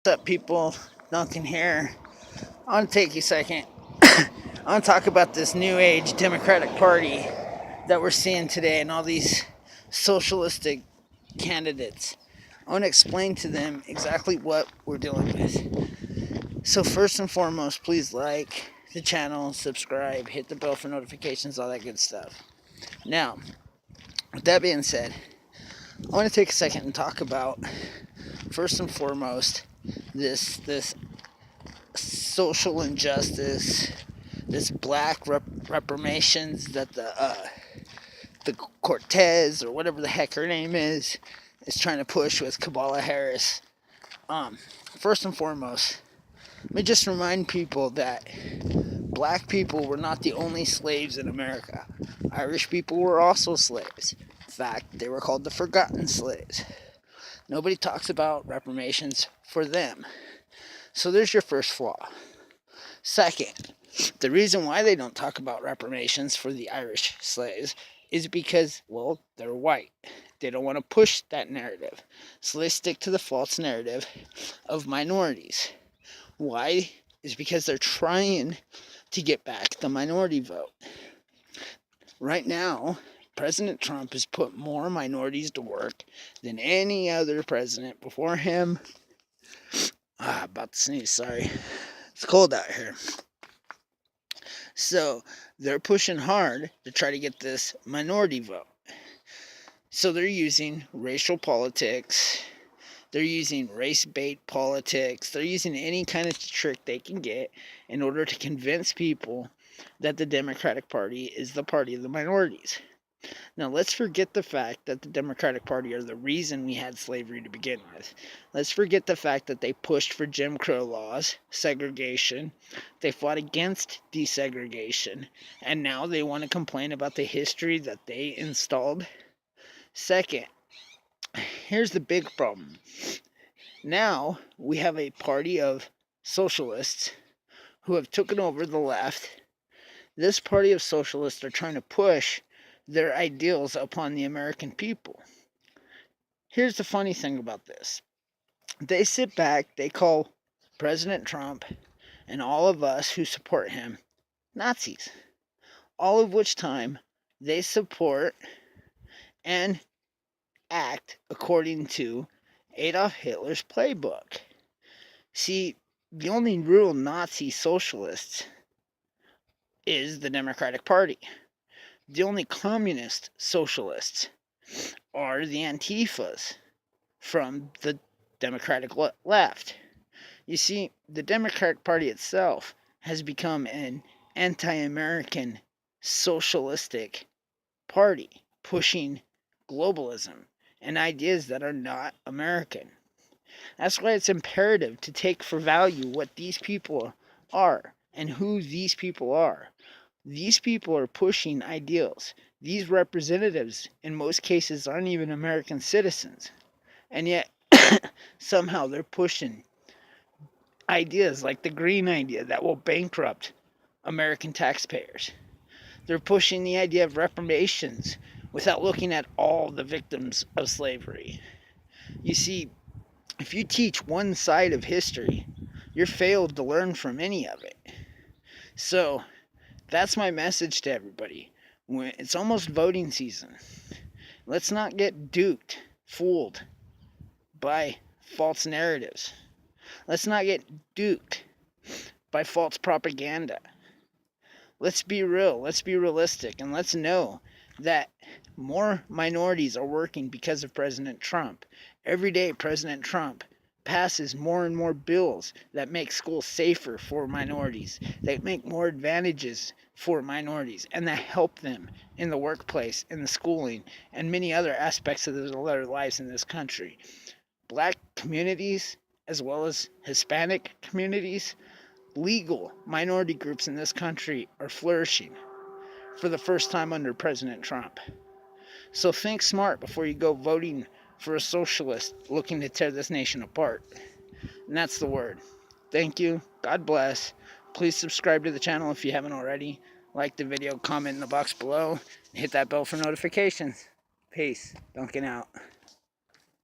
What's up, people? Duncan here. I want to take a second. I want to talk about this new age Democratic Party that we're seeing today and all these socialistic candidates. I want to explain to them exactly what we're dealing with. So, first and foremost, please like the channel, subscribe, hit the bell for notifications, all that good stuff. Now, with that being said, I want to take a second and talk about, first and foremost, this social injustice, this black reparations that the Cortez or whatever the heck her name is trying to push with Kamala Harris. Um, First and foremost, let me just remind people that black people were not the only slaves in America. Irish people were also slaves. In fact, they were called the forgotten slaves. Nobody talks about reparations for them. So there's your first flaw. Second, the reason why they don't talk about reparations for the Irish slaves is because, well, they're white. They don't want to push that narrative. So they stick to the false narrative of minorities. Why? Is because they're trying to get back the minority vote. Right now, President Trump has put more minorities to work than any other president before him. About to sneeze, sorry. It's cold out here. So they're pushing hard to try to get this minority vote. So they're using racial politics. They're using race bait politics. They're using any kind of trick they can get in order to convince people that the Democratic Party is the party of the minorities. Now, let's forget the fact that the Democratic Party are the reason we had slavery to begin with. Let's forget the fact that they pushed for Jim Crow laws, segregation. They fought against desegregation. And now they want to complain about the history that they installed. Second, here's the big problem. Now we have a party of socialists who have taken over the left. This party of socialists are trying to push their ideals upon the American people. Here's the funny thing about this. They sit back, they call President Trump and all of us who support him Nazis. All of which time they support and act according to Adolf Hitler's playbook. See, the only real Nazi socialists is the Democratic Party. The only communist socialists are the Antifas from the Democratic left. You see, the Democratic Party itself has become an anti-American socialistic party pushing globalism and ideas that are not American. That's why it's imperative to take for value what these people are and who these people are. These people are pushing ideals. These representatives, in most cases, aren't even American citizens. And yet, somehow they're pushing ideas like the green idea that will bankrupt American taxpayers. They're pushing the idea of reparations without looking at all the victims of slavery. You see, if you teach one side of history, you're failed to learn from any of it. So, that's my message to everybody. It's almost voting season. Let's not get duped, fooled by false narratives. Let's not get duped by false propaganda. Let's be real, let's be realistic, and let's know that more minorities are working because of President Trump. Every day, President Trump passes more and more bills that make schools safer for minorities, that make more advantages for minorities, and that help them in the workplace, in the schooling, and many other aspects of their lives in this country. Black communities, as well as Hispanic communities, legal minority groups in this country are flourishing for the first time under President Trump. So think smart before you go voting for a socialist looking to tear this nation apart. And that's the word. Thank you. God bless. Please subscribe to the channel if you haven't already. Like the video, comment in the box below, and hit that bell for notifications. Peace. Duncan out.